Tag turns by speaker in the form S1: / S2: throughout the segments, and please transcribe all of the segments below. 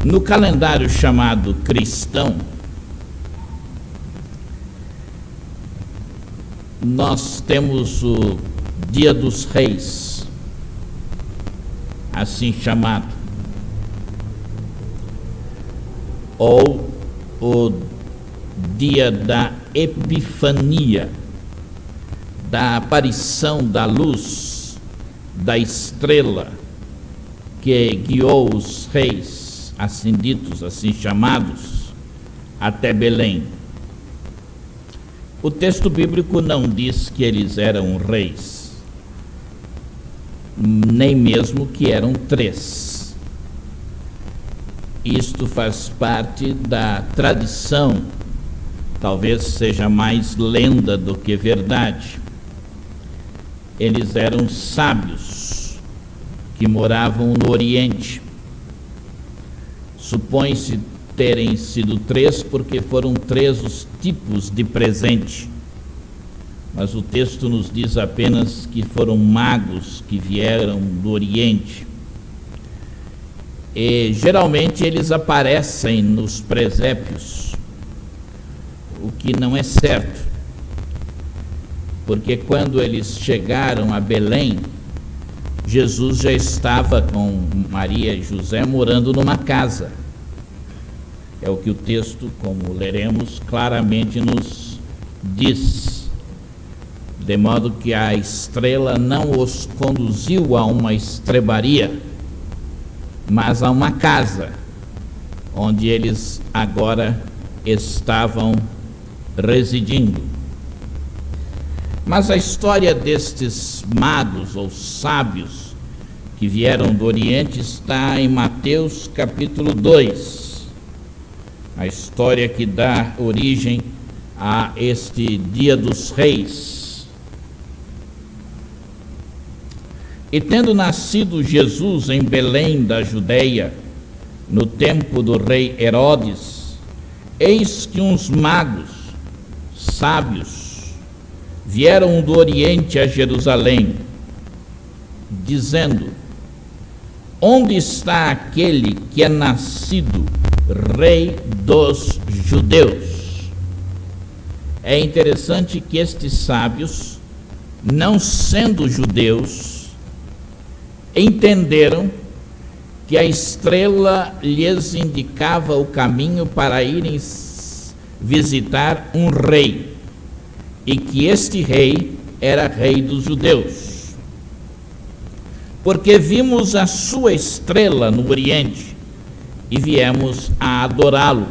S1: No calendário chamado cristão, nós temos o Dia dos Reis, assim chamado, ou o Dia da Epifania, da aparição da luz da estrela que guiou os reis, assim ditos, assim chamados, até Belém. O texto bíblico não diz que eles eram reis, nem mesmo que eram 3. Isto faz parte da tradição, talvez seja mais lenda do que verdade. Eles eram sábios que moravam no Oriente. Supõe-se terem sido 3 porque foram 3 os tipos de presente, mas o texto nos diz apenas que foram magos que vieram do Oriente. E geralmente eles aparecem nos presépios, o que não é certo, porque quando eles chegaram a Belém, Jesus já estava com Maria e José morando numa casa. É o que o texto, como leremos, claramente nos diz. De modo que a estrela não os conduziu a uma estrebaria, mas a uma casa, onde eles agora estavam residindo. Mas a história destes magos ou sábios que vieram do Oriente está em Mateus capítulo 2. A história que dá origem a este Dia dos Reis. E tendo nascido Jesus em Belém da Judeia, no tempo do rei Herodes, eis que uns magos sábios vieram do Oriente a Jerusalém, dizendo: onde está aquele que é nascido Rei dos Judeus? É interessante que estes sábios, não sendo judeus, entenderam que a estrela lhes indicava o caminho para irem visitar um rei, e que este rei era rei dos judeus. Porque vimos a sua estrela no Oriente e viemos a adorá-lo.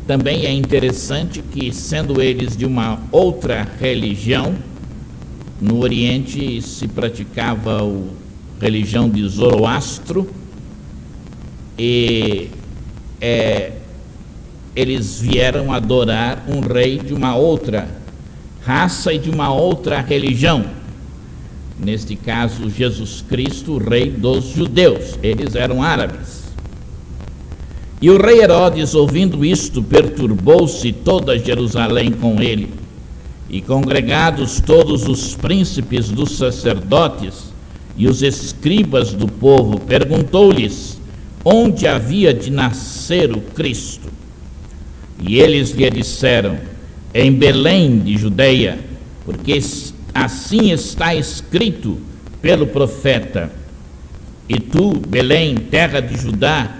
S1: Também é interessante que, sendo eles de uma outra religião, no Oriente se praticava a religião de Zoroastro, e eles vieram adorar um rei de uma outra raça e de uma outra religião. Neste caso, Jesus Cristo, rei dos judeus. Eles eram árabes. E o rei Herodes, ouvindo isto, perturbou-se toda Jerusalém com ele. E congregados todos os príncipes dos sacerdotes e os escribas do povo, perguntou-lhes onde havia de nascer o Cristo. E eles lhe disseram: em Belém de Judeia, porque assim está escrito pelo profeta: e tu, Belém, terra de Judá,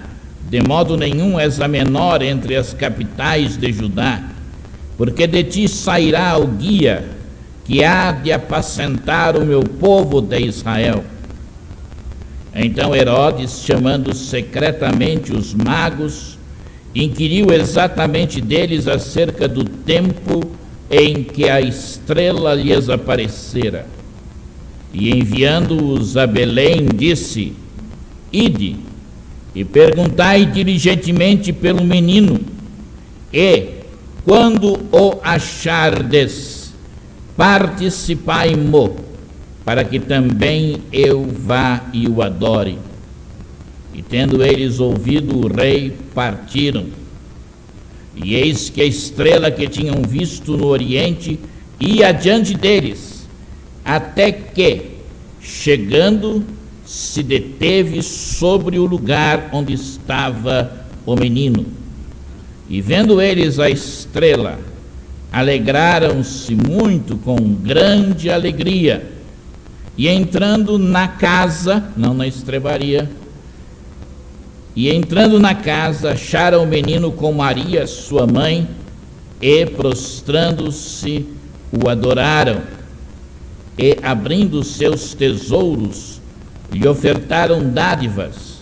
S1: de modo nenhum és a menor entre as capitais de Judá, porque de ti sairá o guia que há de apacentar o meu povo de Israel. Então Herodes, chamando secretamente os magos, inquiriu exatamente deles acerca do tempo em que a estrela lhes aparecera. E enviando-os a Belém, disse: ide e perguntai diligentemente pelo menino, e, quando o achardes, participai-mo, para que também eu vá e o adore. E tendo eles ouvido o rei, partiram. E eis que a estrela que tinham visto no Oriente ia adiante deles, até que, chegando, se deteve sobre o lugar onde estava o menino. E vendo eles a estrela, alegraram-se muito com grande alegria. E entrando na casa, não na estrebaria, e entrando na casa, acharam o menino com Maria, sua mãe, e prostrando-se, o adoraram. E abrindo seus tesouros, lhe ofertaram dádivas,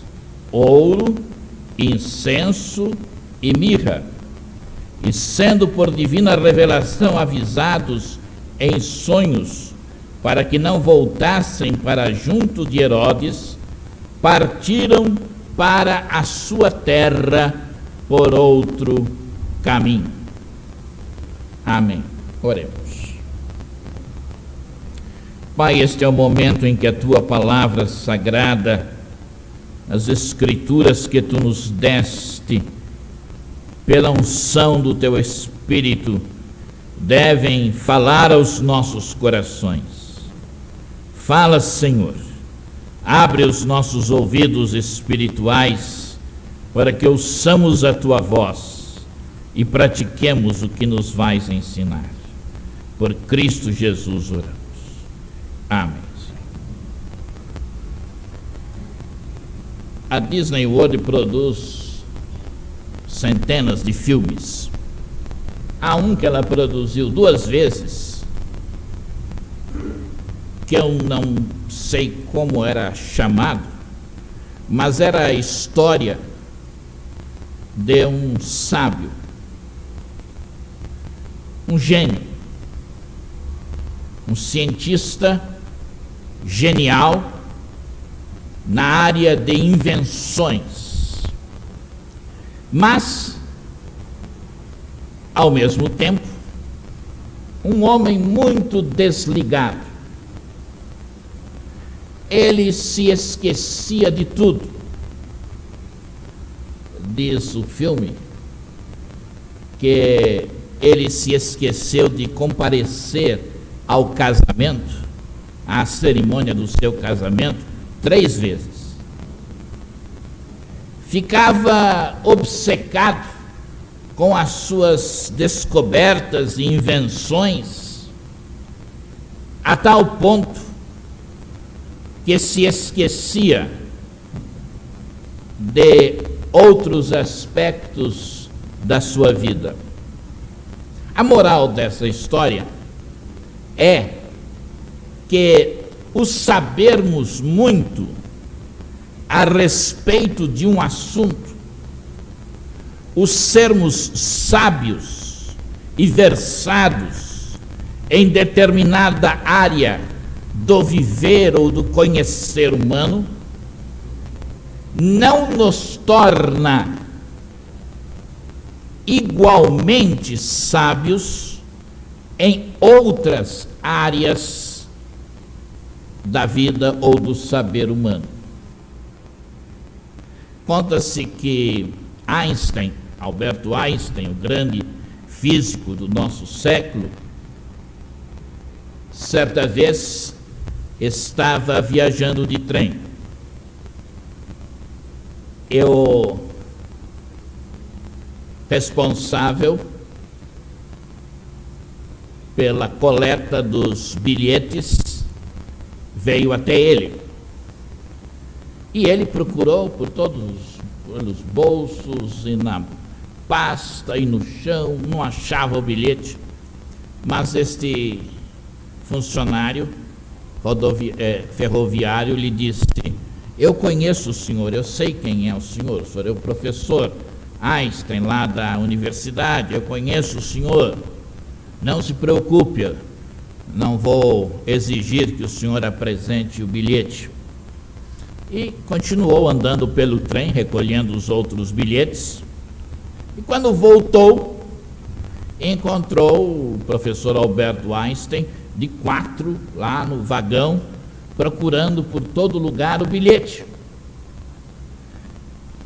S1: ouro, incenso e mirra. E sendo por divina revelação avisados em sonhos, para que não voltassem para junto de Herodes, partiram para a sua terra por outro caminho. Amém. Oremos. Pai, este é o momento em que a Tua palavra sagrada, as Escrituras que Tu nos deste, pela unção do Teu Espírito, devem falar aos nossos corações. Fala, Senhor, abre os nossos ouvidos espirituais para que ouçamos a Tua voz e pratiquemos o que nos vais ensinar. Por Cristo Jesus oramos. Amém. A Disney World produz centenas de filmes. Há um que ela produziu 2 vezes, que eu não sei como era chamado, mas era a história de um sábio, um gênio, um cientista genial na área de invenções, mas, ao mesmo tempo, um homem muito desligado. Ele se esquecia de tudo. Diz o filme que ele se esqueceu de comparecer ao casamento, à cerimônia do seu casamento, 3 vezes. Ficava obcecado com as suas descobertas e invenções, a tal ponto que se esquecia de outros aspectos da sua vida. A moral dessa história é que o sabermos muito a respeito de um assunto, os sermos sábios e versados em determinada área do viver ou do conhecer humano, não nos torna igualmente sábios em outras áreas da vida ou do saber humano. Conta-se que Einstein, Alberto Einstein, o grande físico do nosso século, certa vez estava viajando de trem. E o responsável pela coleta dos bilhetes veio até ele. E ele procurou por todos os bolsos e na pasta e no chão, não achava o bilhete. Mas este funcionário ferroviário lhe disse: eu conheço o senhor, eu sei quem é o senhor é o professor Einstein lá da universidade, eu conheço o senhor, não se preocupe, não vou exigir que o senhor apresente o bilhete. E continuou andando pelo trem, recolhendo os outros bilhetes, e quando voltou, encontrou o professor Alberto Einstein de 4 lá no vagão, procurando por todo lugar o bilhete.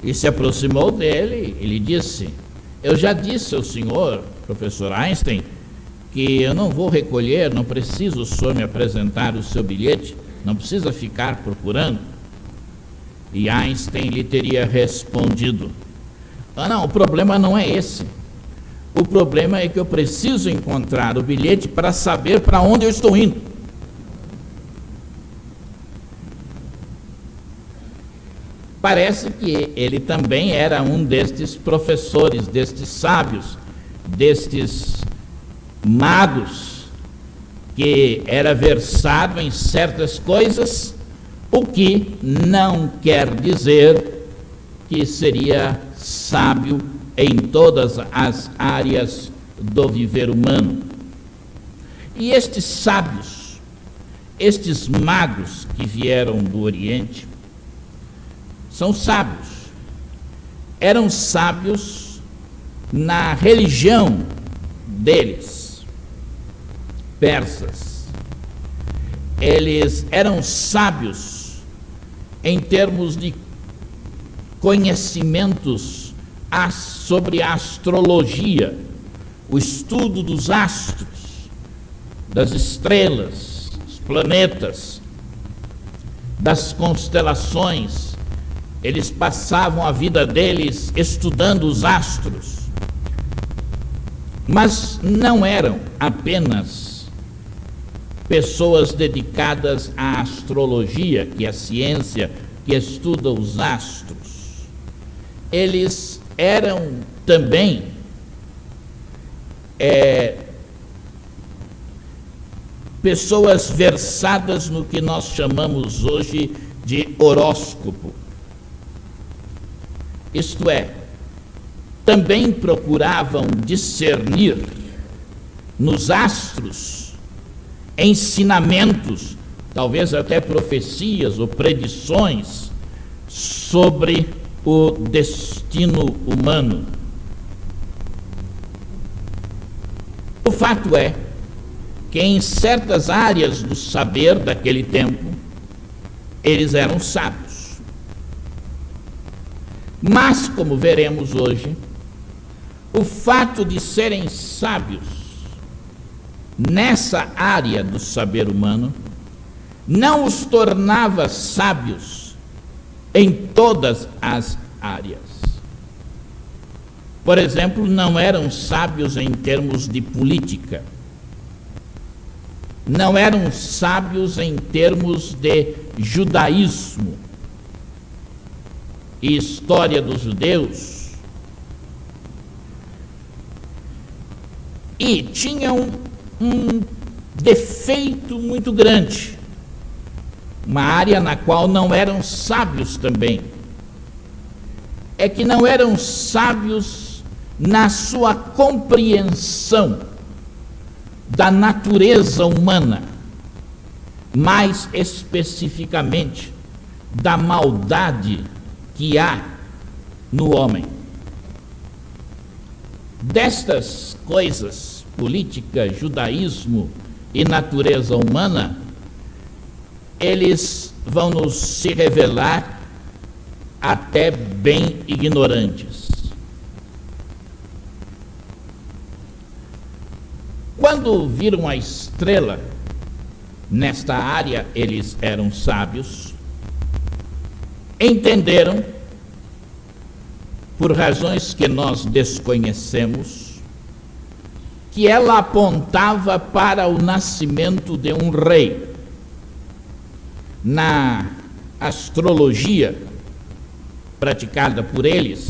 S1: E se aproximou dele, ele disse: eu já disse ao senhor, professor Einstein, que eu não vou recolher, não preciso o senhor me apresentar o seu bilhete, não precisa ficar procurando. E Einstein lhe teria respondido: ah, não, o problema não é esse. O problema é que eu preciso encontrar o bilhete para saber para onde eu estou indo. Parece que ele também era um destes professores, destes sábios, destes magos, que era versado em certas coisas, o que não quer dizer que seria sábio em todas as áreas do viver humano. E estes sábios, estes magos que vieram do Oriente, são sábios. Eram sábios na religião deles, persas. Eles eram sábios em termos de conhecimentos sobre a astrologia, o estudo dos astros, das estrelas, dos planetas, das constelações. Eles passavam a vida deles estudando os astros. Mas não eram apenas pessoas dedicadas à astrologia, que é a ciência que estuda os astros. Eles eram também pessoas versadas no que nós chamamos hoje de horóscopo. Isto é, também procuravam discernir nos astros ensinamentos, talvez até profecias ou predições sobre o destino humano. O fato é que em certas áreas do saber daquele tempo, eles eram sábios. Mas, como veremos hoje, o fato de serem sábios nessa área do saber humano não os tornava sábios em todas as áreas. Por exemplo, não eram sábios em termos de política, não eram sábios em termos de judaísmo e história dos judeus, e tinham um defeito muito grande, uma área na qual não eram sábios também. É que não eram sábios na sua compreensão da natureza humana, mais especificamente da maldade que há no homem. Destas coisas, política, judaísmo e natureza humana, eles vão nos se revelar até bem ignorantes. Quando viram a estrela, nesta área eles eram sábios, entenderam, por razões que nós desconhecemos, que ela apontava para o nascimento de um rei. Na astrologia praticada por eles,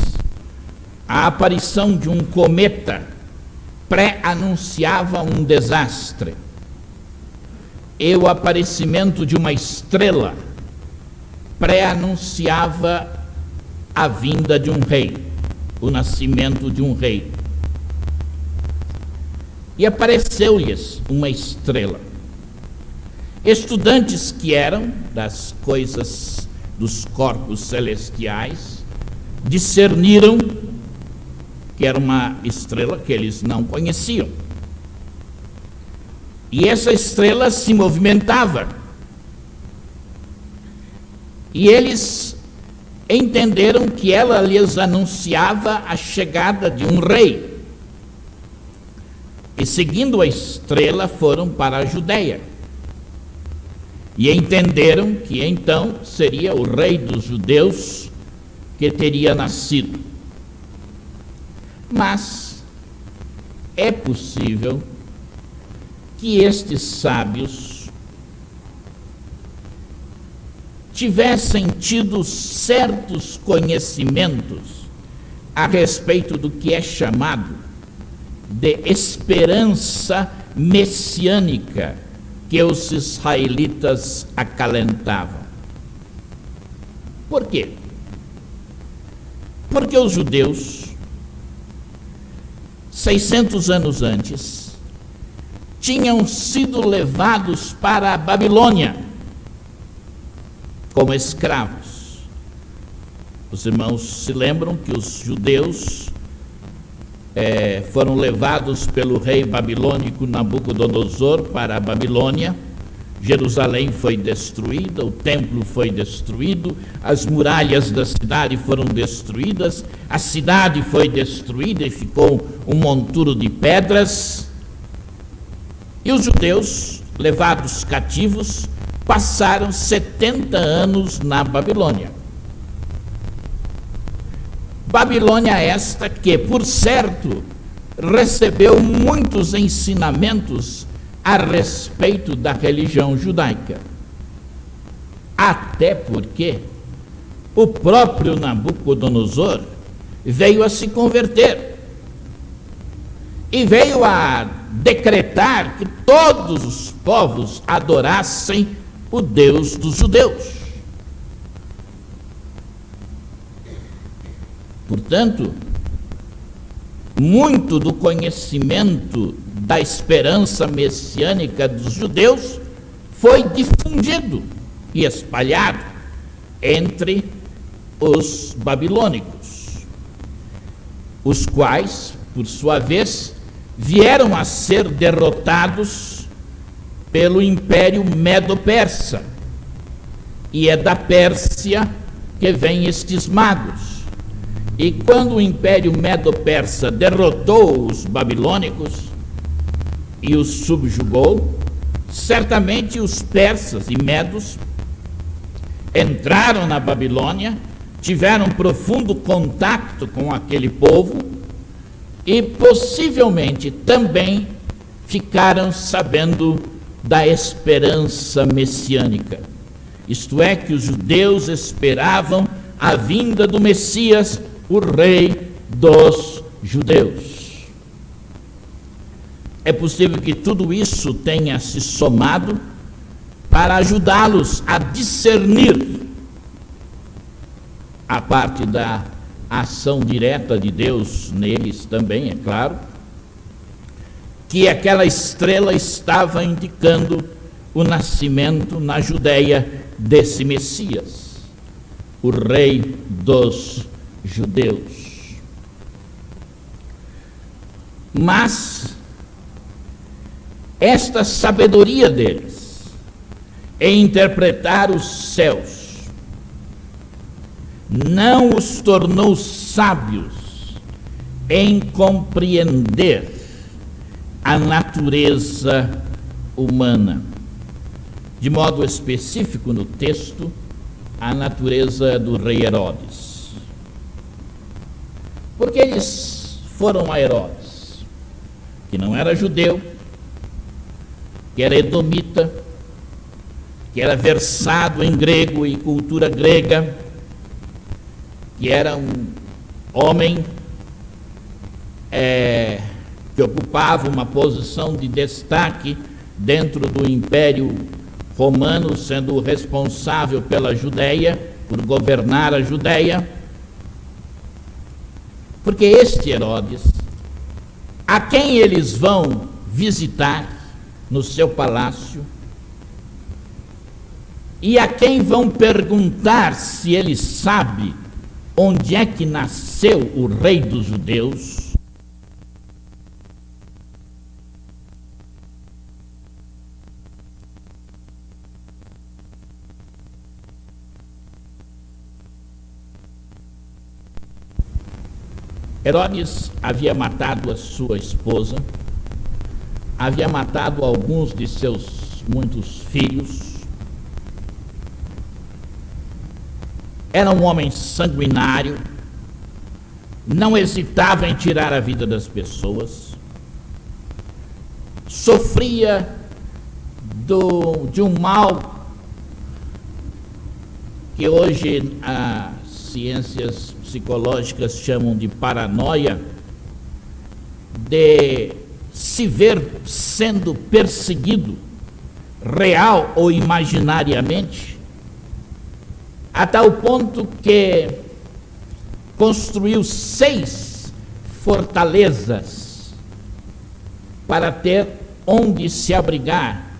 S1: a aparição de um cometa pré-anunciava um desastre, e o aparecimento de uma estrela pré-anunciava a vinda de um rei, o nascimento de um rei. E apareceu-lhes uma estrela. Estudantes que eram das coisas dos corpos celestiais discerniram que era uma estrela que eles não conheciam. E essa estrela se movimentava. E eles entenderam que ela lhes anunciava a chegada de um rei. E seguindo a estrela foram para a Judéia. E entenderam que então seria o rei dos judeus que teria nascido. Mas é possível que estes sábios tivessem tido certos conhecimentos a respeito do que é chamado de esperança messiânica que os israelitas acalentavam. Por quê? Porque os judeus, 600 anos antes, tinham sido levados para a Babilônia como escravos. Os irmãos se lembram que os judeus foram levados pelo rei babilônico Nabucodonosor para a Babilônia. Jerusalém foi destruída, o templo foi destruído, as muralhas da cidade foram destruídas, a cidade foi destruída e ficou um monturo de pedras. E os judeus, levados cativos, passaram 70 anos na Babilônia. Babilônia esta que, por certo, recebeu muitos ensinamentos a respeito da religião judaica. Até porque o próprio Nabucodonosor veio a se converter e veio a decretar que todos os povos adorassem o Deus dos judeus. Portanto, muito do conhecimento da esperança messiânica dos judeus foi difundido e espalhado entre os babilônicos, os quais, por sua vez, vieram a ser derrotados pelo Império Medo-Persa. E é da Pérsia que vêm estes magos. E quando o Império Medo-Persa derrotou os babilônicos e os subjugou, certamente os persas e medos entraram na Babilônia, tiveram profundo contato com aquele povo e possivelmente também ficaram sabendo da esperança messiânica. Isto é, que os judeus esperavam a vinda do Messias, o rei dos judeus. É possível que tudo isso tenha se somado para ajudá-los a discernir, a parte da ação direta de Deus neles também, é claro, que aquela estrela estava indicando o nascimento na Judéia desse Messias, o rei dos judeus. Mas esta sabedoria deles em interpretar os céus não os tornou sábios em compreender a natureza humana, de modo específico no texto, a natureza do rei Herodes. Porque eles foram a Herodes, que não era judeu, que era edomita, que era versado em grego e cultura grega, que era um homem que ocupava uma posição de destaque dentro do Império Romano, sendo responsável pela Judéia, por governar a Judéia. Porque este Herodes, a quem eles vão visitar no seu palácio, e a quem vão perguntar se ele sabe onde é que nasceu o rei dos judeus, Herodes havia matado a sua esposa, havia matado alguns de seus muitos filhos, era um homem sanguinário, não hesitava em tirar a vida das pessoas, sofria de um mal que hoje as ciências psicológicas chamam de paranoia, de se ver sendo perseguido, real ou imaginariamente, a tal ponto que construiu 6 fortalezas para ter onde se abrigar,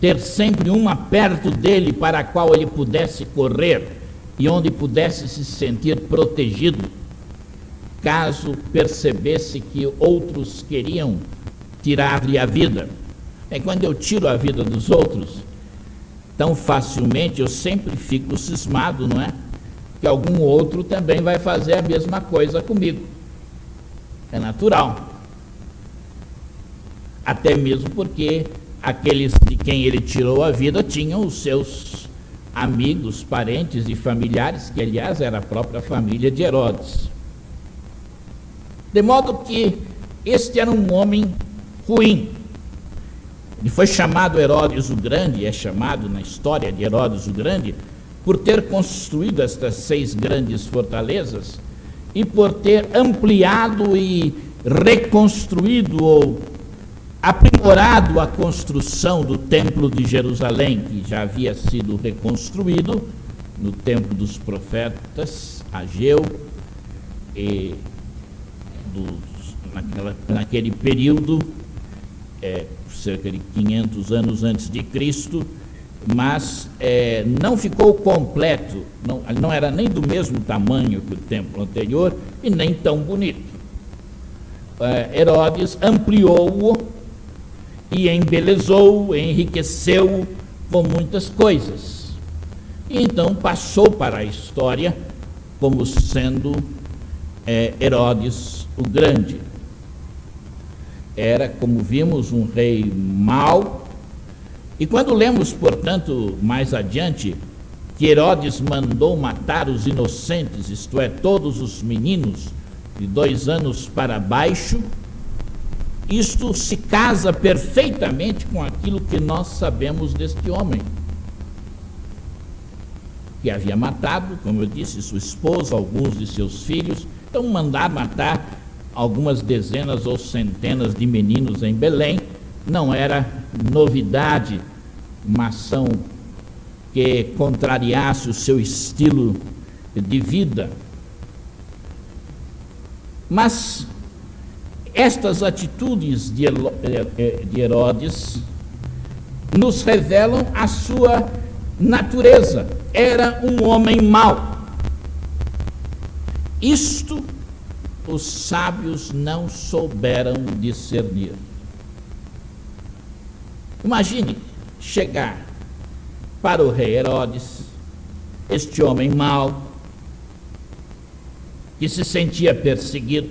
S1: ter sempre uma perto dele para a qual ele pudesse correr e onde pudesse se sentir protegido, caso percebesse que outros queriam tirar-lhe a vida. Quando eu tiro a vida dos outros, tão facilmente, eu sempre fico cismado, não é? Que algum outro também vai fazer a mesma coisa comigo. É natural. Até mesmo porque aqueles de quem ele tirou a vida tinham os seus amigos, parentes e familiares, que aliás era a própria família de Herodes. De modo que este era um homem ruim. Ele foi chamado Herodes o Grande, é chamado na história de Herodes o Grande, por ter construído estas 6 grandes fortalezas e por ter ampliado e reconstruído ou aprimorado a construção do Templo de Jerusalém, que já havia sido reconstruído no tempo dos profetas Ageu, e naquele período, cerca de 500 anos antes de Cristo, mas não ficou completo, não era nem do mesmo tamanho que o templo anterior e nem tão bonito. Herodes ampliou-o e embelezou, enriqueceu com muitas coisas. E então passou para a história como sendo Herodes o Grande. Era, como vimos, um rei mau. E quando lemos, portanto, mais adiante, que Herodes mandou matar os inocentes, isto é, todos os meninos de 2 anos para baixo, isto se casa perfeitamente com aquilo que nós sabemos deste homem, que havia matado, como eu disse, sua esposa, alguns de seus filhos. Então, mandar matar algumas dezenas ou centenas de meninos em Belém não era novidade, uma ação que contrariasse o seu estilo de vida. Mas estas atitudes de Herodes nos revelam a sua natureza. Era um homem mau. Isto os sábios não souberam discernir. Imagine chegar para o rei Herodes, este homem mau, que se sentia perseguido,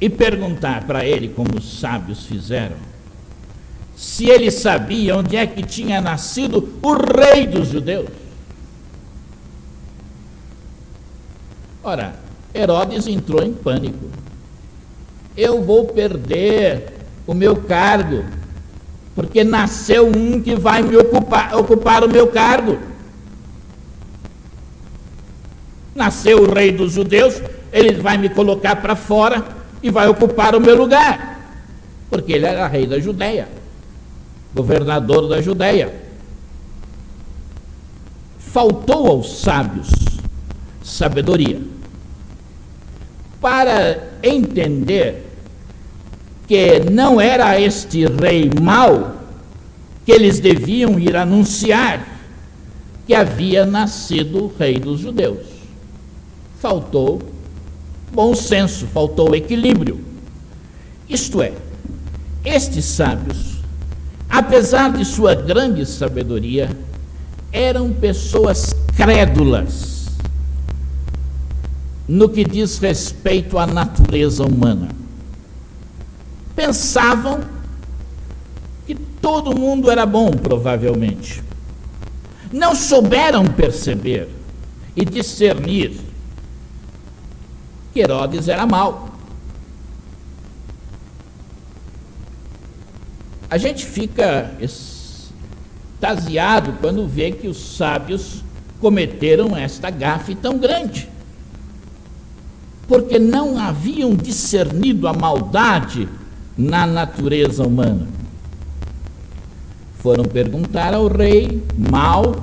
S1: e perguntar para ele, como os sábios fizeram, se ele sabia onde é que tinha nascido o rei dos judeus. Ora, Herodes entrou em pânico. Eu vou perder o meu cargo, porque nasceu um que vai me ocupar o meu cargo. Nasceu o rei dos judeus, ele vai me colocar para fora e vai ocupar o meu lugar, porque ele era rei da Judéia, governador da Judéia. Faltou aos sábios sabedoria para entender que não era este rei mau que eles deviam ir anunciar que havia nascido o rei dos judeus. Faltou bom senso, faltou equilíbrio. Isto é, estes sábios, apesar de sua grande sabedoria, eram pessoas crédulas no que diz respeito à natureza humana. Pensavam que todo mundo era bom, provavelmente. não souberam perceber e discernir que Herodes era mau. A gente fica extasiado quando vê que os sábios cometeram esta gafe tão grande, porque não haviam discernido a maldade na natureza humana. Foram perguntar ao rei mau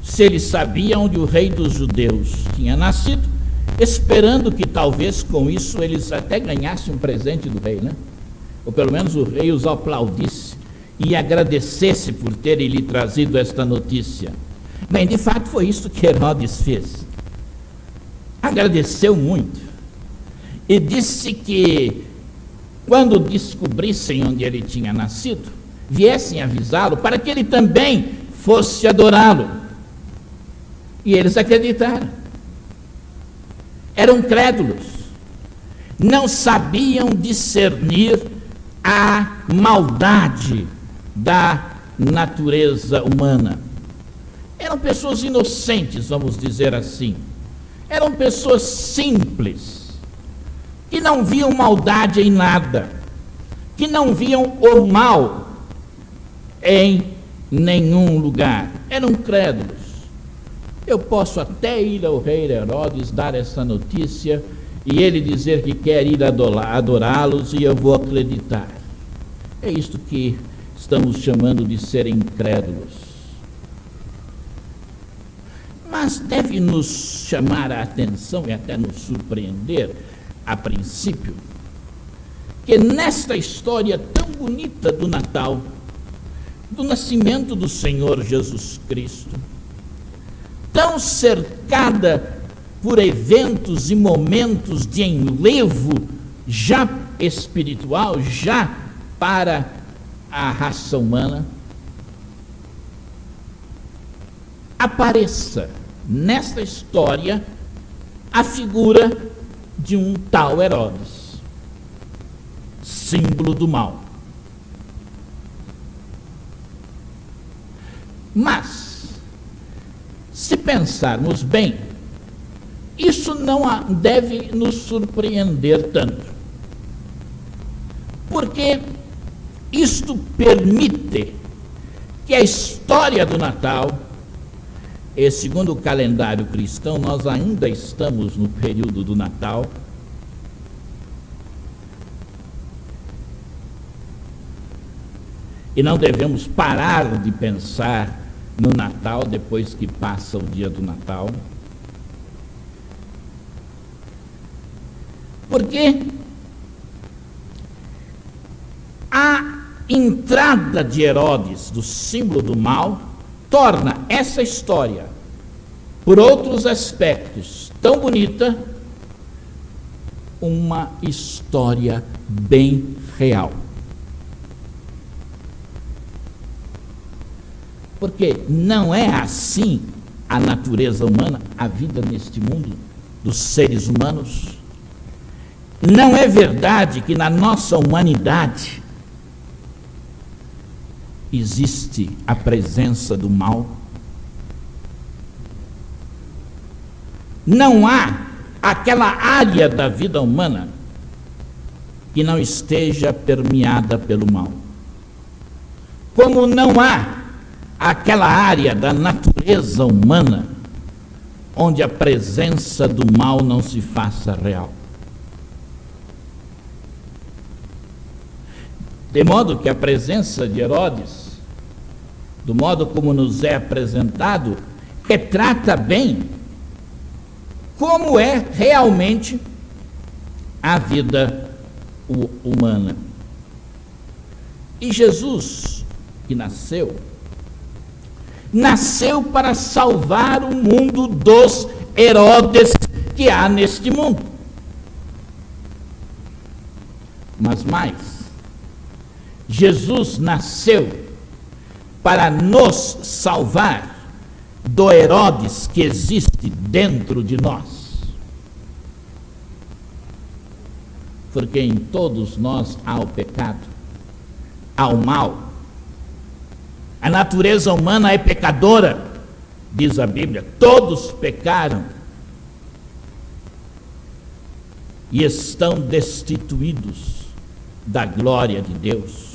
S1: se ele sabia onde o rei dos judeus tinha nascido, esperando que talvez com isso eles até ganhassem um presente do rei, né? Ou pelo menos o rei os aplaudisse e agradecesse por terem lhe trazido esta notícia. Bem, de fato foi isso que Herodes fez. Agradeceu muito e disse que quando descobrissem onde ele tinha nascido, viessem avisá-lo para que ele também fosse adorá-lo. E eles acreditaram. Eram crédulos, não sabiam discernir a maldade da natureza humana. Eram pessoas inocentes, vamos dizer assim. Eram pessoas simples, que não viam maldade em nada, que não viam o mal em nenhum lugar. Eram crédulos. Eu posso até ir ao rei Herodes, dar essa notícia, e ele dizer que quer ir adorá-los, e eu vou acreditar. É isto que estamos chamando de ser incrédulos. Mas deve nos chamar a atenção e até nos surpreender, a princípio, que nesta história tão bonita do Natal, do nascimento do Senhor Jesus Cristo, tão cercada por eventos e momentos de enlevo já espiritual, já para a raça humana, apareça nesta história a figura de um tal Herodes, símbolo do mal. Mas, se pensarmos bem, isso não deve nos surpreender tanto, porque isto permite que a história do Natal, e segundo o calendário cristão, nós ainda estamos no período do Natal, e não devemos parar de pensar no Natal depois que passa o dia do Natal, porque a entrada de Herodes, do símbolo do mal, torna essa história, por outros aspectos, tão bonita, uma história bem real. Porque não é assim a natureza humana, a vida neste mundo, dos seres humanos. Não é verdade que na nossa humanidade existe a presença do mal? Não há aquela área da vida humana que não esteja permeada pelo mal. Como não há aquela área da natureza humana onde a presença do mal não se faça real. De modo que a presença de Herodes, do modo como nos é apresentado, retrata bem como é realmente a vida humana. E Jesus, que nasceu para salvar o mundo dos Herodes que há neste mundo. Mas mais, Jesus nasceu para nos salvar do Herodes que existe dentro de nós. Porque em todos nós há o pecado, há o mal. A natureza humana é pecadora, diz a Bíblia. Todos pecaram e estão destituídos da glória de Deus.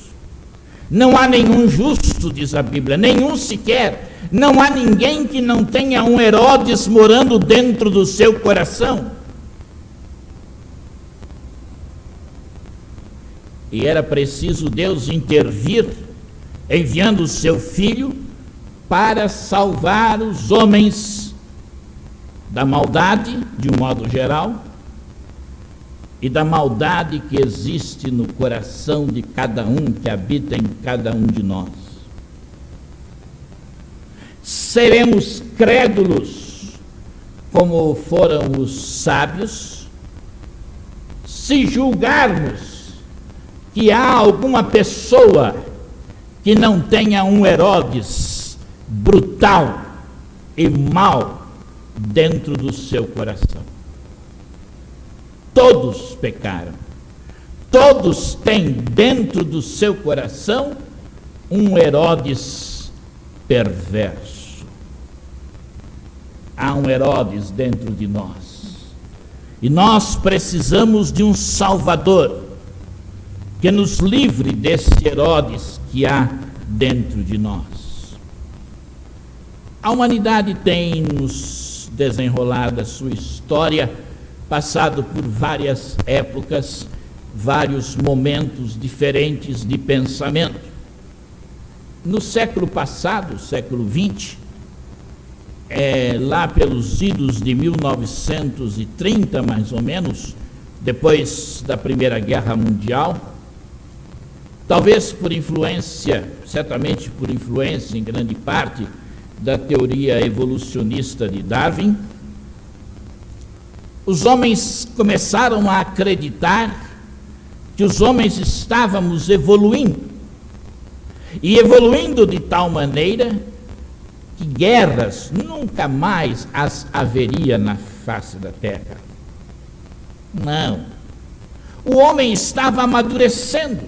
S1: Não há nenhum justo, diz a Bíblia, nenhum sequer. Não há ninguém que não tenha um Herodes morando dentro do seu coração. E era preciso Deus intervir, enviando o seu Filho para salvar os homens da maldade, de um modo geral, e da maldade que existe no coração de cada um, que habita em cada um de nós. Seremos crédulos, como foram os sábios, se julgarmos que há alguma pessoa que não tenha um Herodes brutal e mau dentro do seu coração. Todos pecaram. Todos têm dentro do seu coração um Herodes perverso. Há um Herodes dentro de nós. E nós precisamos de um Salvador que nos livre desse Herodes que há dentro de nós. A humanidade tem nos desenrolado a sua história, passado por várias épocas, vários momentos diferentes de pensamento. No século passado, século XX, lá pelos idos de 1930, mais ou menos, depois da Primeira Guerra Mundial, talvez por influência, certamente por influência em grande parte, da teoria evolucionista de Darwin, os homens começaram a acreditar que os homens estávamos evoluindo, e evoluindo de tal maneira que guerras nunca mais as haveria na face da terra. Não. O homem estava amadurecendo,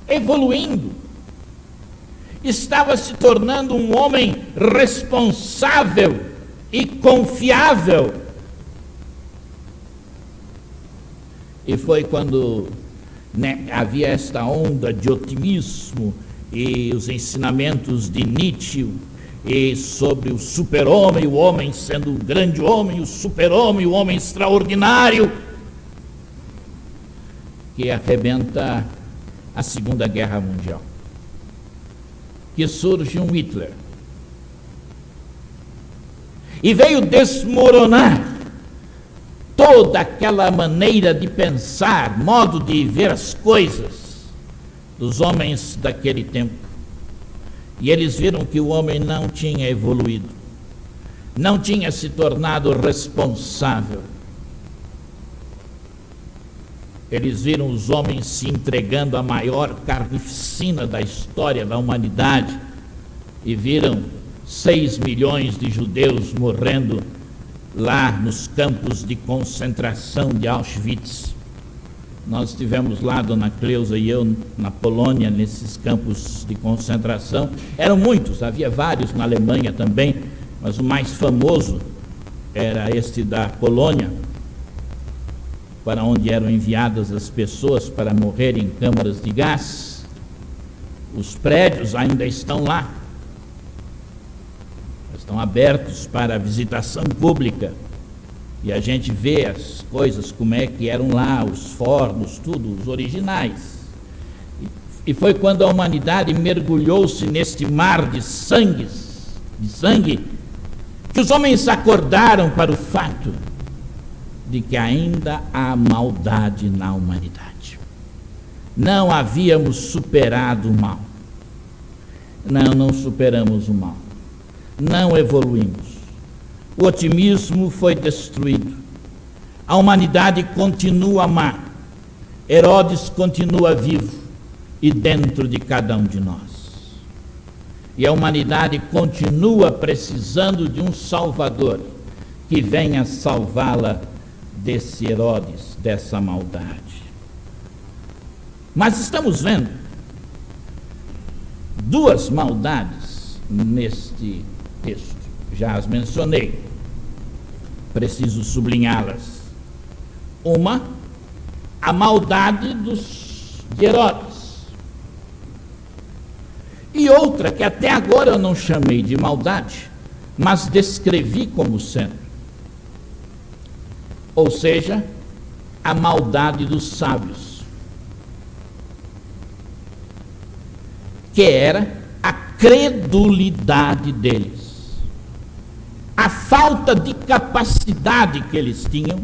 S1: evoluindo, estava se tornando um homem responsável e confiável. E foi quando havia esta onda de otimismo e os ensinamentos de Nietzsche e sobre o super-homem, o homem sendo o grande homem, o super-homem, o homem extraordinário, que arrebenta a Segunda Guerra Mundial, que surge um Hitler e veio desmoronar toda aquela maneira de pensar, modo de ver as coisas dos homens daquele tempo. E eles viram que o homem não tinha evoluído, não tinha se tornado responsável. Eles viram os homens se entregando à maior carnificina da história da humanidade e viram 6 milhões de judeus morrendo lá nos campos de concentração de Auschwitz. Nós estivemos lá, dona Cleusa e eu, na Polônia, nesses campos de concentração. Eram muitos, havia vários na Alemanha também, mas o mais famoso era este da Polônia, para onde eram enviadas as pessoas para morrer em câmaras de gás. Os prédios ainda estão lá, estão abertos para visitação pública, e a gente vê as coisas, como é que eram lá, os fornos, tudo, os originais. E foi quando a humanidade mergulhou-se neste mar de sangue, que os homens acordaram para o fato de que ainda há maldade na humanidade. Não havíamos superado o mal. Não superamos o mal. Não evoluímos. O otimismo foi destruído. A humanidade continua má. Herodes continua vivo e dentro de cada um de nós. E a humanidade continua precisando de um Salvador que venha salvá-la desse Herodes, dessa maldade. Mas estamos vendo duas maldades neste texto, já as mencionei, preciso sublinhá-las. Uma, a maldade de Herodes. E outra, que até agora eu não chamei de maldade, mas descrevi como sendo. Ou seja, a maldade dos sábios, que era a credulidade deles, a falta de capacidade que eles tinham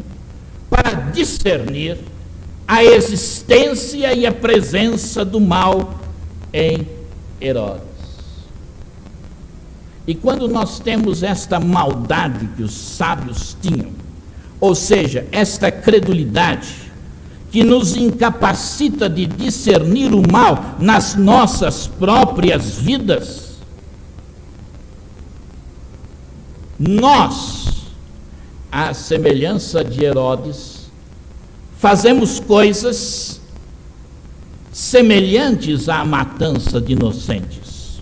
S1: para discernir a existência e a presença do mal em Herodes. E quando nós temos esta maldade que os sábios tinham, ou seja, esta credulidade que nos incapacita de discernir o mal nas nossas próprias vidas, nós, à semelhança de Herodes, fazemos coisas semelhantes à matança de inocentes.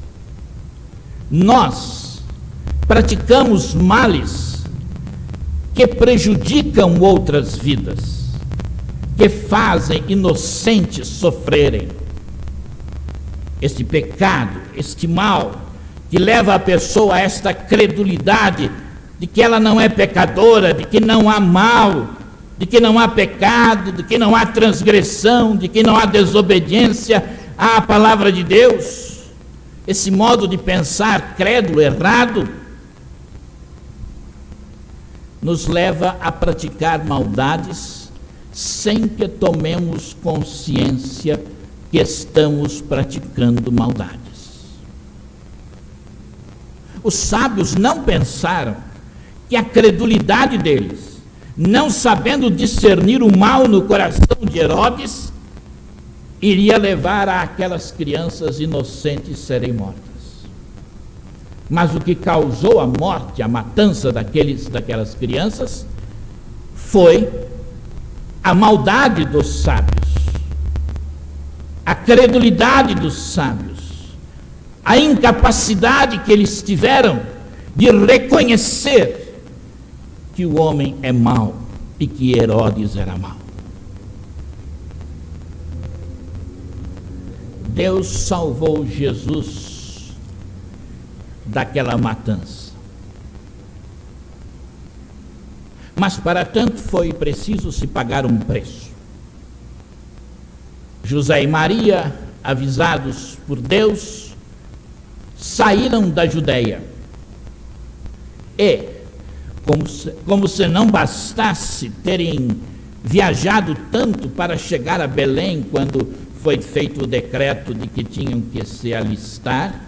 S1: Nós praticamos males que prejudicam outras vidas, que fazem inocentes sofrerem. Este pecado, este mal, que leva a pessoa a esta credulidade de que ela não é pecadora, de que não há mal, de que não há pecado, de que não há transgressão, de que não há desobediência à palavra de Deus. Esse modo de pensar crédulo, errado, nos leva a praticar maldades sem que tomemos consciência que estamos praticando maldades. Os sábios não pensaram que a credulidade deles, não sabendo discernir o mal no coração de Herodes, iria levar aquelas crianças inocentes serem mortas. Mas o que causou a morte, a matança daquelas crianças, foi a maldade dos sábios, a credulidade dos sábios, a incapacidade que eles tiveram de reconhecer que o homem é mau e que Herodes era mau. Deus salvou Jesus daquela matança. Mas para tanto foi preciso se pagar um preço. José e Maria, avisados por Deus, saíram da Judeia. E, como se não bastasse terem viajado tanto para chegar a Belém, quando foi feito o decreto de que tinham que se alistar,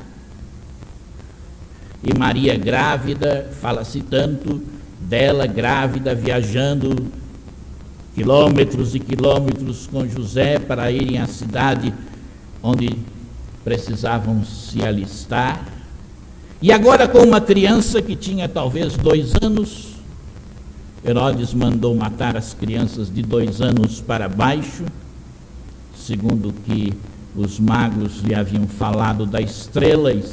S1: e Maria grávida, fala-se tanto dela grávida, viajando quilômetros e quilômetros com José para irem à cidade onde precisavam se alistar. E agora com uma criança que tinha talvez 2 anos, Herodes mandou matar as crianças de 2 anos para baixo, segundo que os magos lhe haviam falado da estrela e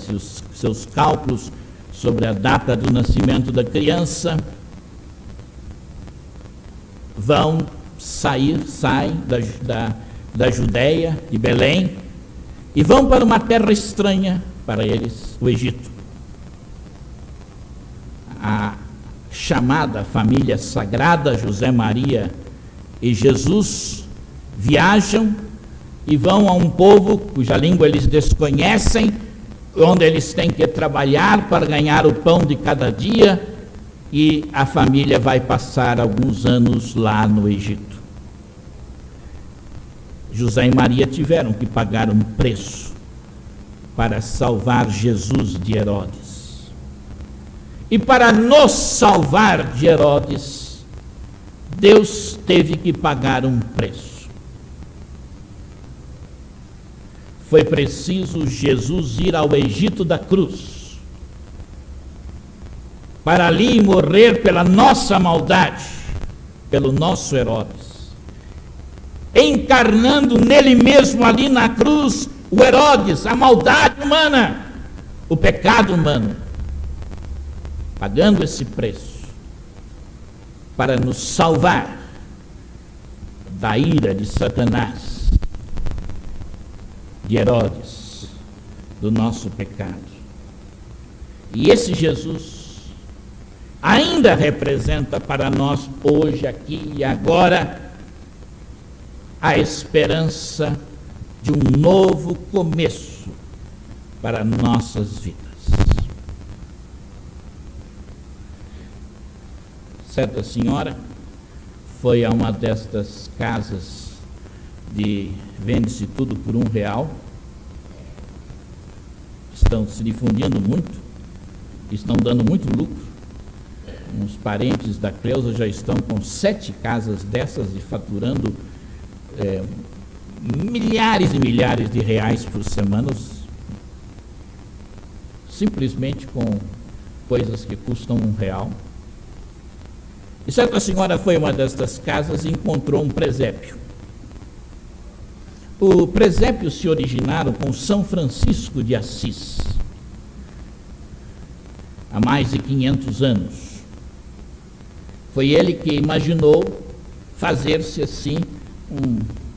S1: seus cálculos sobre a data do nascimento da criança. Saem da Judeia, de Belém, e vão para uma terra estranha para eles, o Egito. A chamada família sagrada, José, Maria e Jesus, viajam e vão a um povo cuja língua eles desconhecem, onde eles têm que trabalhar para ganhar o pão de cada dia, e a família vai passar alguns anos lá no Egito. José e Maria tiveram que pagar um preço para salvar Jesus de Herodes. E para nos salvar de Herodes, Deus teve que pagar um preço. Foi preciso Jesus ir ao Egito da cruz, para ali morrer pela nossa maldade, pelo nosso Herodes, encarnando nele mesmo ali na cruz o Herodes, a maldade humana, o pecado humano, pagando esse preço para nos salvar da ira de Satanás, de Herodes, do nosso pecado. E esse Jesus ainda representa para nós, hoje, aqui e agora, a esperança de um novo começo para nossas vidas. Certa senhora foi a uma destas casas de vende-se tudo por R$1. Estão se difundindo muito, estão dando muito lucro. Uns parentes da Cleusa já estão com 7 casas dessas e faturando milhares e milhares de reais por semana, simplesmente com coisas que custam R$1. E certa senhora foi a uma destas casas e encontrou um presépio. O presépio se originaram com São Francisco de Assis, há mais de 500 anos. Foi ele que imaginou fazer-se assim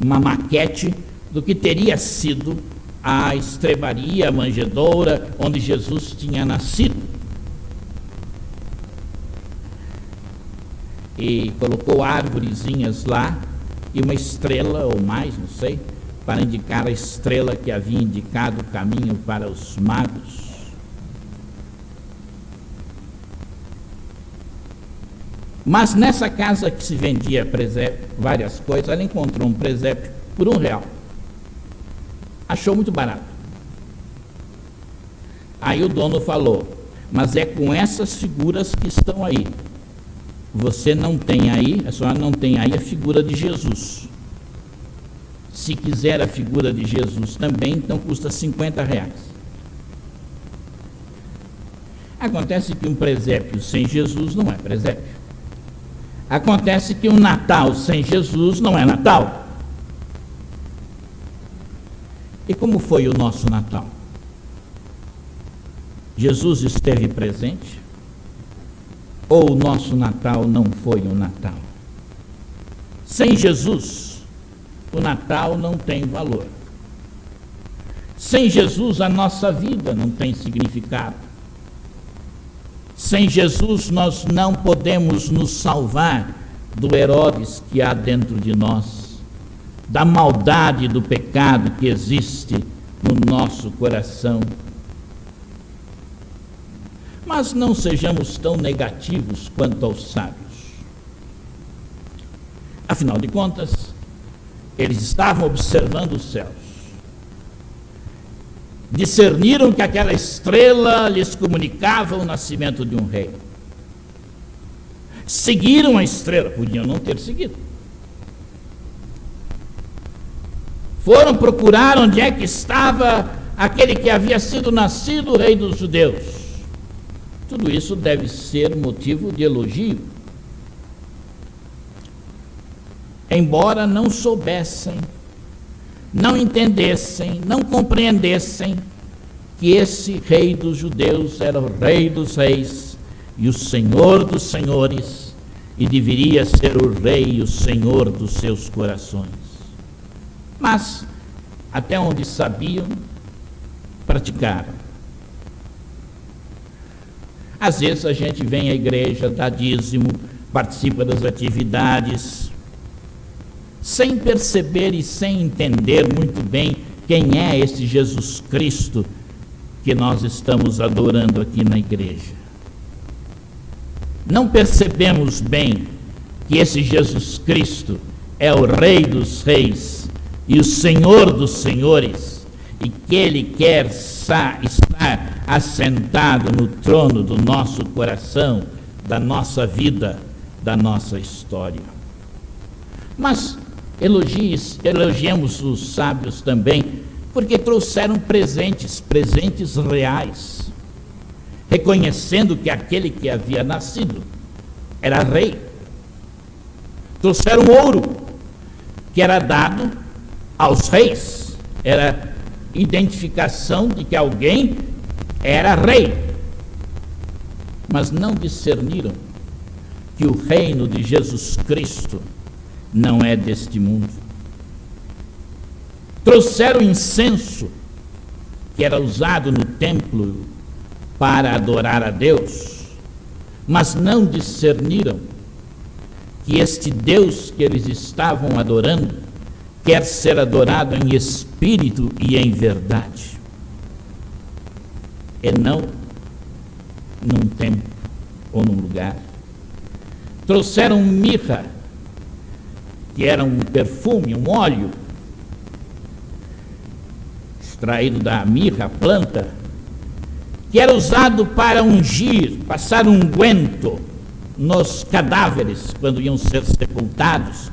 S1: uma maquete do que teria sido a estrebaria, a manjedoura, onde Jesus tinha nascido. E colocou árvorezinhas lá e uma estrela ou mais, não sei, para indicar a estrela que havia indicado o caminho para os magos. Mas nessa casa que se vendia presépio, várias coisas, ela encontrou um presépio por R$1. Achou muito barato. Aí o dono falou: mas é com essas figuras que estão aí. Você não tem aí, a senhora não tem aí a figura de Jesus. Se quiser a figura de Jesus também, então custa R$50. Acontece que um presépio sem Jesus não é presépio. Acontece que um Natal sem Jesus não é Natal. E como foi o nosso Natal? Jesus esteve presente? Ou o nosso Natal não foi um Natal? Sem Jesus, o Natal não tem valor. Sem Jesus, a nossa vida não tem significado. Sem Jesus, nós não podemos nos salvar do Herodes que há dentro de nós, da maldade do pecado que existe no nosso coração. Mas não sejamos tão negativos quanto aos sábios. Afinal de contas, eles estavam observando os céus. Discerniram que aquela estrela lhes comunicava o nascimento de um rei. Seguiram a estrela, podiam não ter seguido. Foram procurar onde é que estava aquele que havia sido nascido o rei dos judeus. Tudo isso deve ser motivo de elogio. Embora não soubessem, não entendessem, não compreendessem que esse rei dos judeus era o rei dos reis e o senhor dos senhores, e deveria ser o rei e o senhor dos seus corações. Mas, até onde sabiam, praticaram. Às vezes a gente vem à igreja, dá dízimo, participa das atividades, sem perceber e sem entender muito bem quem é esse Jesus Cristo que nós estamos adorando aqui na igreja. Não percebemos bem que esse Jesus Cristo é o Rei dos Reis e o Senhor dos Senhores, e que Ele quer estar assentado no trono do nosso coração, da nossa vida, da nossa história. Mas elogiemos os sábios também, porque trouxeram presentes reais, reconhecendo que aquele que havia nascido era rei. Trouxeram ouro, que era dado aos reis, era identificação de que alguém era rei, mas não discerniram que o reino de Jesus Cristo não é deste mundo. Trouxeram incenso, que era usado no templo para adorar a Deus, mas não discerniram que este Deus que eles estavam adorando quer ser adorado em espírito e em verdade, e não num templo ou num lugar. Trouxeram mirra, que era um perfume, um óleo extraído da mirra, a planta, que era usado para ungir, passar unguento nos cadáveres quando iam ser sepultados,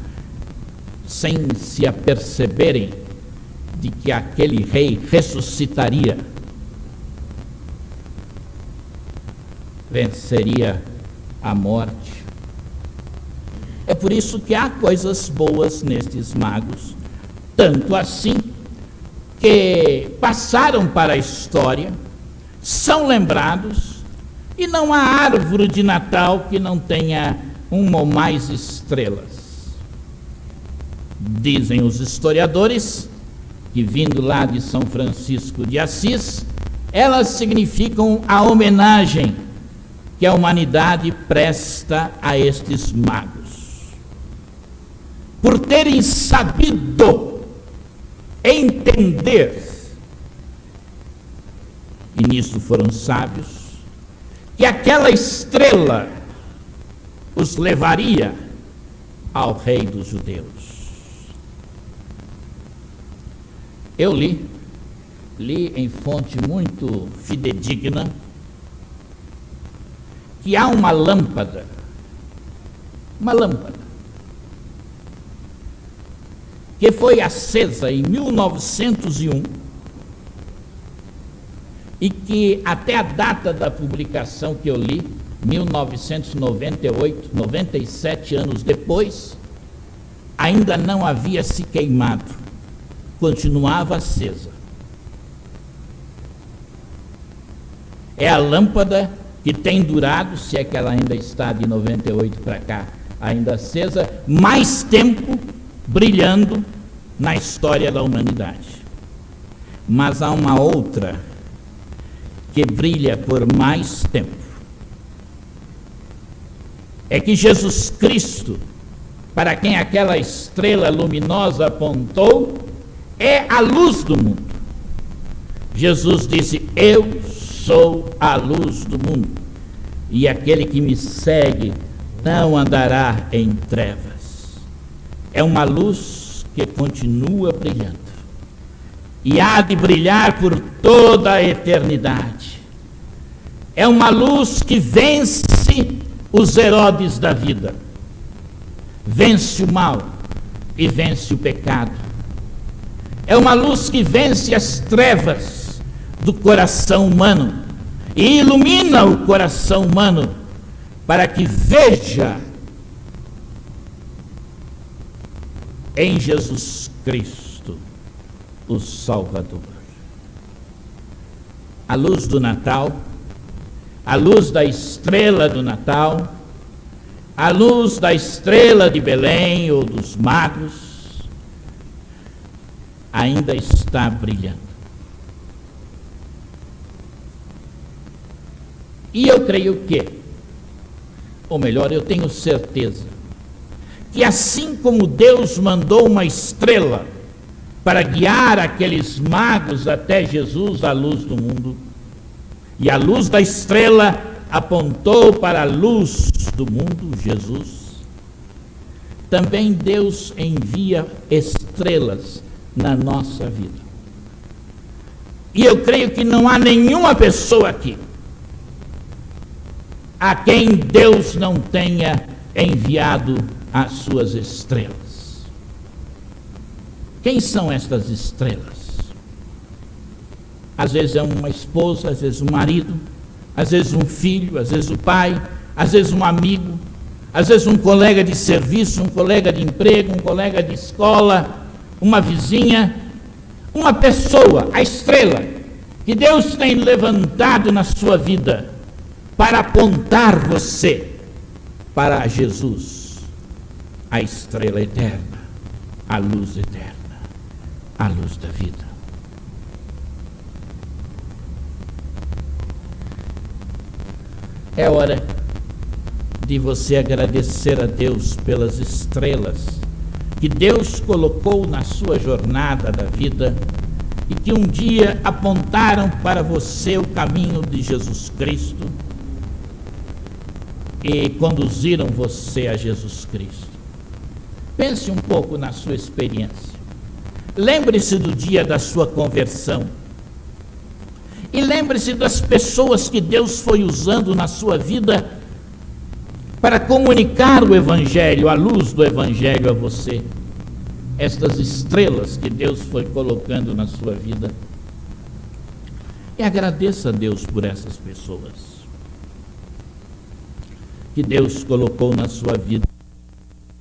S1: sem se aperceberem de que aquele rei ressuscitaria, venceria a morte. É por isso que há coisas boas nestes magos, tanto assim que passaram para a história, são lembrados, e não há árvore de Natal que não tenha uma ou mais estrelas. Dizem os historiadores que, vindo lá de São Francisco de Assis, elas significam a homenagem que a humanidade presta a estes magos, por terem sabido entender, e nisso foram sábios, que aquela estrela os levaria ao rei dos judeus. Eu li em fonte muito fidedigna, que há uma lâmpada, que foi acesa em 1901 e que até a data da publicação que eu li, 1998, 97 anos depois, ainda não havia se queimado, continuava acesa. É a lâmpada que tem durado, se é que ela ainda está de 98 para cá, ainda acesa, mais tempo brilhando na história da humanidade. Mas há uma outra que brilha por mais tempo. É que Jesus Cristo, para quem aquela estrela luminosa apontou, é a luz do mundo. Jesus disse: eu sou a luz do mundo, e aquele que me segue não andará em trevas. É uma luz que continua brilhando, e há de brilhar por toda a eternidade. É uma luz que vence os Herodes da vida, vence o mal e vence o pecado. É uma luz que vence as trevas do coração humano e ilumina o coração humano para que veja em Jesus Cristo o Salvador. A luz do Natal, a luz da estrela do Natal, a luz da estrela de Belém ou dos magos, ainda está brilhando. E eu creio que, ou melhor, eu tenho certeza, que assim como Deus mandou uma estrela para guiar aqueles magos até Jesus, a luz do mundo, e a luz da estrela apontou para a luz do mundo, Jesus, também Deus envia estrelas na nossa vida. E eu creio que não há nenhuma pessoa aqui a quem Deus não tenha enviado as suas estrelas. Quem são estas estrelas? Às vezes é uma esposa, às vezes um marido, às vezes um filho, às vezes o pai, às vezes um amigo, às vezes um colega de serviço, um colega de emprego, um colega de escola, uma vizinha, uma pessoa, a estrela, que Deus tem levantado na sua vida para apontar você para Jesus, a estrela eterna, a luz eterna, a luz da vida. É hora de você agradecer a Deus pelas estrelas que Deus colocou na sua jornada da vida e que um dia apontaram para você o caminho de Jesus Cristo e conduziram você a Jesus Cristo. Pense um pouco na sua experiência. Lembre-se do dia da sua conversão. E lembre-se das pessoas que Deus foi usando na sua vida para comunicar o Evangelho, a luz do Evangelho a você. Estas estrelas que Deus foi colocando na sua vida. E agradeça a Deus por essas pessoas que Deus colocou na sua vida.